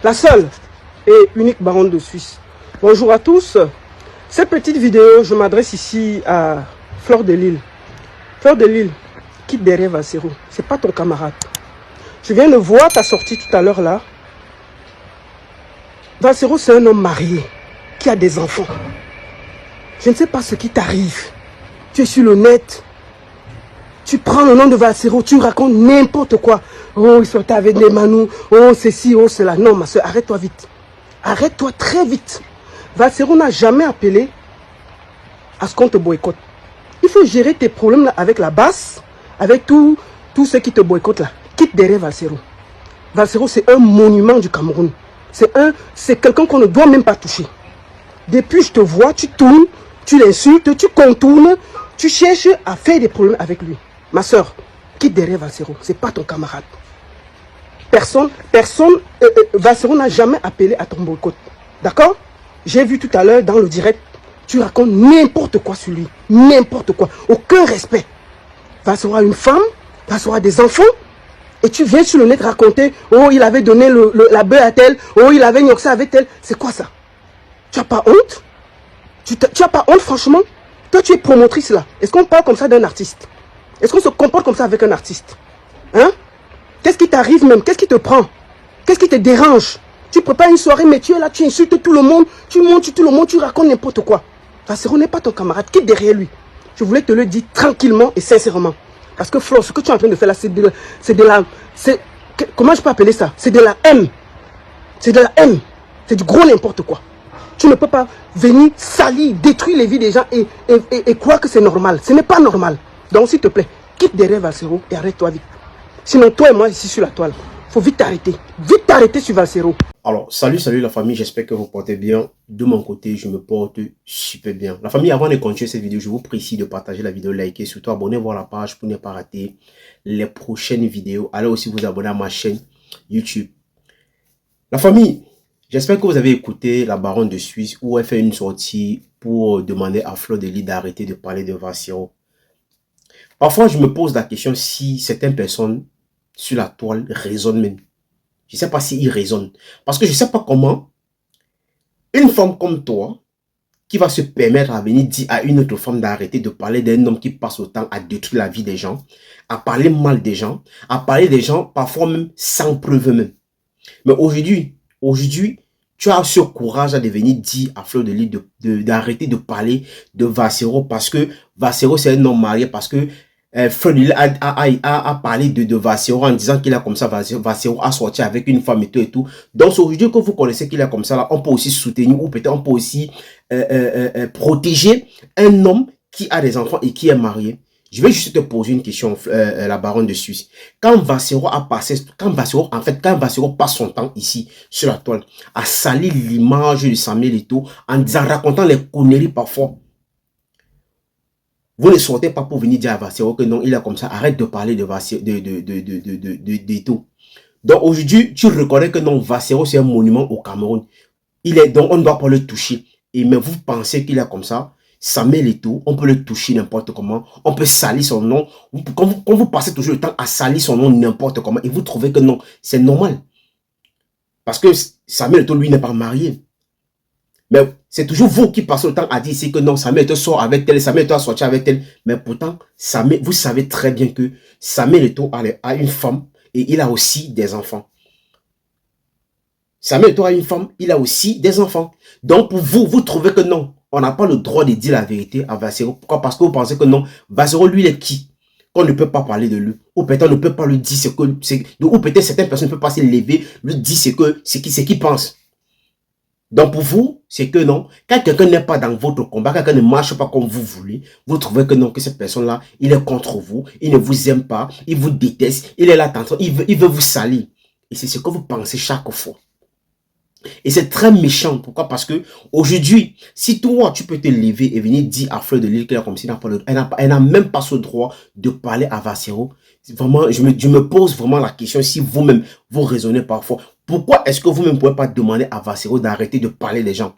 la seule et unique baronne de Suisse. Bonjour à tous. Cette petite vidéo, je m'adresse ici à Fleur de Lille. Fleur de Lille, quitte derrière Valsero. C'est pas ton camarade. Je viens de voir ta sortie tout à l'heure là. Valsero, c'est un homme marié qui a des enfants. Je ne sais pas ce qui t'arrive. Tu es sur le net. Tu prends le nom de Valsero, tu racontes n'importe quoi. Oh, il sortait avec des manous. Oh, ceci, oh, cela. Non, ma soeur, arrête-toi vite. Arrête-toi très vite. Valsero n'a jamais appelé à ce qu'on te boycotte. Il faut gérer tes problèmes là avec la basse, avec tous ceux qui te boycottent là. Quitte derrière Valsero. Valsero, c'est un monument du Cameroun. C'est quelqu'un qu'on ne doit même pas toucher. Depuis je te vois, tu tournes, tu l'insultes, tu contournes, tu cherches à faire des problèmes avec lui. Ma soeur, quitte derrière Valsero. C'est pas ton camarade. Valsero n'a jamais appelé à ton boycott. D'accord? J'ai vu tout à l'heure dans le direct, tu racontes n'importe quoi sur lui. N'importe quoi. Aucun respect. Valsero a une femme, Valsero a des enfants, et tu viens sur le net raconter, oh, il avait donné la bœuf à tel, oh, il avait nioxé avec tel. C'est quoi ça? Tu n'as pas honte? Tu n'as pas honte, franchement? Toi, tu es promotrice là. Est-ce qu'on parle comme ça d'un artiste? Est-ce qu'on se comporte comme ça avec un artiste? Hein? Qu'est-ce qui t'arrive même? Qu'est-ce qui te prend? Qu'est-ce qui te dérange? Tu prépares une soirée, mais tu es là, tu insultes tout le monde, tu montes sur tout le monde, tu racontes n'importe quoi. Valsero n'est pas ton camarade, quitte derrière lui. Je voulais te le dire tranquillement et sincèrement. Parce que Flo, ce que tu es en train de faire là, comment je peux appeler ça? C'est de la haine. C'est de la haine. C'est du gros n'importe quoi. Tu ne peux pas venir salir, détruire les vies des gens et croire que c'est normal. Ce n'est pas normal. Donc s'il te plaît, quitte derrière Valsero et arrête-toi vite. Sinon toi et moi ici sur la toile, il faut vite t'arrêter. Vite t'arrêter sur Valsero. Alors, salut la famille, j'espère que vous portez bien. De mon côté, je me porte super bien. La famille, avant de continuer cette vidéo, je vous prie ici de partager la vidéo, liker, surtout abonnez-vous à la page pour ne pas rater les prochaines vidéos. Allez aussi vous abonner à ma chaîne YouTube. La famille, j'espère que vous avez écouté la baronne de Suisse où elle fait une sortie pour demander à Fleur de Lille d'arrêter de parler de Valsero. Parfois, je me pose la question si certaines personnes sur la toile raisonnent même. Je ne sais pas s'ils raisonnent. Parce que je ne sais pas comment une femme comme toi, qui va se permettre à venir dire à une autre femme d'arrêter de parler d'un homme qui passe le temps à détruire la vie des gens, à parler mal des gens, à parler des gens parfois même sans preuve même. Mais aujourd'hui, tu as ce courage de venir dire à Fleur de Lille d'arrêter de parler de Valsero parce que Valsero c'est un homme marié, parce que Fleur de Lille a parlé de Valsero en disant qu'il est comme ça, Valsero a sorti avec une femme et tout. Donc aujourd'hui que vous connaissez qu'il est comme ça, là, on peut aussi soutenir ou peut-être on peut aussi protéger un homme qui a des enfants et qui est marié. Je vais juste te poser une question, la baronne de Suisse. Quand Valsero passe son temps ici, sur la toile, à salir l'image de Samuel Eto'o, en disant, racontant les conneries parfois, vous ne sortez pas pour venir dire à Valsero que non, il est comme ça, arrête de parler de Valsero, d'Eto'o. Donc aujourd'hui, tu reconnais que non, Valsero c'est un monument au Cameroun. Donc on ne doit pas le toucher. Mais vous pensez qu'il est comme ça? Samuel Eto'o, on peut le toucher n'importe comment, on peut salir son nom. Quand vous passez toujours le temps à salir son nom n'importe comment, et vous trouvez que non, c'est normal. Parce que Samuel Eto'o, lui, n'est pas marié. Mais c'est toujours vous qui passez le temps à dire ici que non, Samuel Eto'o sort avec tel, Samuel Eto'o a sorti avec tel. Mais pourtant, vous savez très bien que Samuel Eto'o a une femme et il a aussi des enfants. Samuel Eto'o a une femme, il a aussi des enfants. Donc pour vous, vous trouvez que non, on n'a pas le droit de dire la vérité à Valsero. Pourquoi? Parce que vous pensez que non, Valsero, lui, il est qui? Qu'on ne peut pas parler de lui. Ou peut-être on ne peut pas lui dire ce que... Ou peut-être certaines personnes ne peuvent pas se lever, lui dire ce qu'il pense. Donc pour vous, c'est que non, quand quelqu'un n'est pas dans votre combat, quelqu'un ne marche pas comme vous voulez, vous trouvez que non, que cette personne-là, il est contre vous, il ne vous aime pas, il vous déteste, il est là, il veut vous salir. Et c'est ce que vous pensez chaque fois. Et c'est très méchant. Pourquoi? Parce que aujourd'hui, si toi, tu peux te lever et venir dire à Fleur de Lille qu'elle est comme si elle n'a même pas ce droit de parler à Valsero. Vraiment, je me pose vraiment la question si vous-même, vous raisonnez parfois. Pourquoi est-ce que vous-même ne pouvez pas demander à Valsero d'arrêter de parler des gens?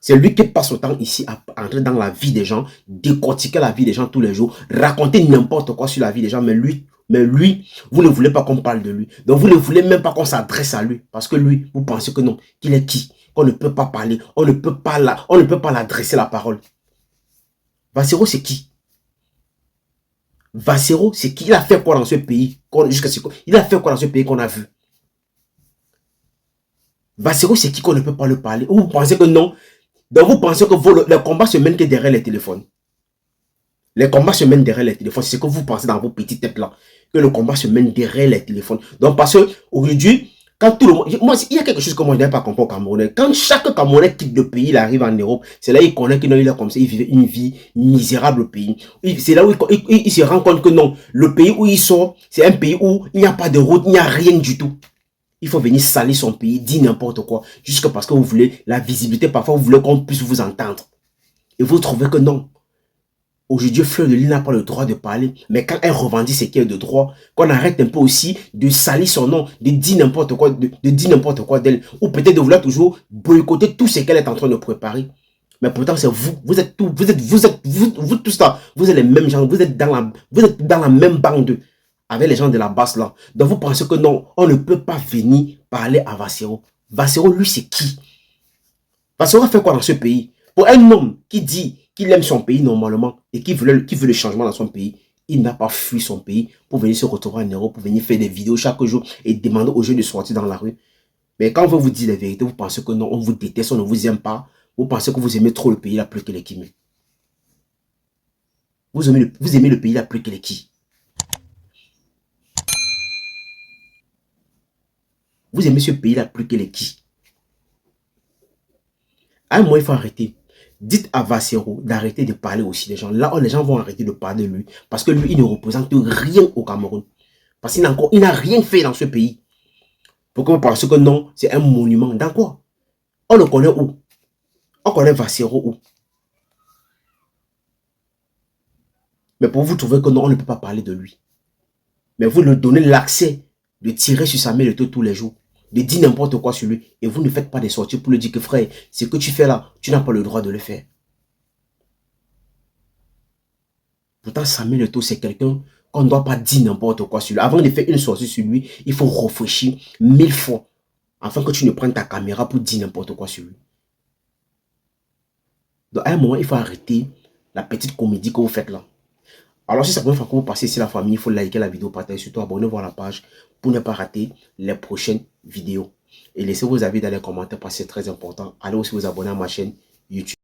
C'est lui qui passe son temps ici à entrer dans la vie des gens, décortiquer la vie des gens tous les jours, raconter n'importe quoi sur la vie des gens, mais lui, Mais lui, vous ne voulez pas qu'on parle de lui. Donc vous ne voulez même pas qu'on s'adresse à lui. Parce que lui, vous pensez que non, qu'il est qui? Qu'on ne peut pas parler, on ne peut pas l'adresser la parole. Bassero, c'est qui? Bassero, c'est qui? Il a fait quoi dans ce pays? Il a fait quoi dans ce pays qu'on a vu? Bassero, c'est qui qu'on ne peut pas le parler? Ou vous pensez que non? Donc vous pensez que les combats se mènent que derrière les téléphones. Les combats se mènent derrière les téléphones. C'est ce que vous pensez dans vos petites têtes là. Que le combat se mène derrière les téléphones. Donc parce que aujourd'hui, quand tout le monde... Moi, il y a quelque chose que moi je n'ai pas compris au Camerounais. Quand chaque Camerounais quitte le pays, il arrive en Europe, c'est là qu'il connaît que non, il est comme ça, il vivait une vie misérable au pays. C'est là où il se rend compte que non, le pays où il sort, c'est un pays où il n'y a pas de route, il n'y a rien du tout. Il faut venir salir son pays, dire n'importe quoi, juste parce que vous voulez la visibilité. Parfois, vous voulez qu'on puisse vous entendre. Et vous trouvez que non. Aujourd'hui, Fleur de Lys n'a pas le droit de parler. Mais quand elle revendique ce qui est de droit, qu'on arrête un peu aussi de salir son nom, de dire n'importe quoi, de dire n'importe quoi d'elle. Ou peut-être de vouloir toujours boycotter tout ce qu'elle est en train de préparer. Mais pourtant, c'est vous. Vous êtes tous là. Vous êtes les mêmes gens. Vous êtes dans la même bande avec les gens de la basse là. Donc vous pensez que non, on ne peut pas venir parler à Bassero. Bassero, lui, c'est qui? Bassero a fait quoi dans ce pays? Pour un homme qui dit qu'il aime son pays normalement et qui veut le changement dans son pays, il n'a pas fui son pays pour venir se retrouver en Europe, pour venir faire des vidéos chaque jour et demander aux gens de sortir dans la rue. Mais quand on veut vous dire la vérité, vous pensez que non, on vous déteste, on ne vous aime pas. Vous pensez que vous aimez trop le pays là plus que les qui. Vous aimez le pays là plus que les qui. Vous aimez ce pays là plus que les qui. À un moment, il faut arrêter. Dites à Bassero d'arrêter de parler aussi des gens. Là, les gens vont arrêter de parler de lui. Parce que lui, il ne représente rien au Cameroun. Parce qu'il n'a rien fait dans ce pays. Pourquoi vous pensez que non, c'est un monument? Dans quoi? On le connaît où? On connaît Bassero où? Mais pour vous trouver que non, on ne peut pas parler de lui. Mais vous lui donnez l'accès de tirer sur sa main de tous les jours. De dire n'importe quoi sur lui. Et vous ne faites pas des sorties pour lui dire que frère, ce que tu fais là, tu n'as pas le droit de le faire. Pourtant, Samuel Eto'o, c'est quelqu'un qu'on ne doit pas dire n'importe quoi sur lui. Avant de faire une sortie sur lui, il faut réfléchir 1000 fois. Afin que tu ne prennes ta caméra pour dire n'importe quoi sur lui. Donc, à un moment, il faut arrêter la petite comédie que vous faites là. Alors, si c'est la première fois que vous passez ici la famille, il faut liker la vidéo, partager, surtout abonnez-vous à la page pour ne pas rater les prochaines vidéos. Et laissez vos avis dans les commentaires parce que c'est très important. Allez aussi vous abonner à ma chaîne YouTube.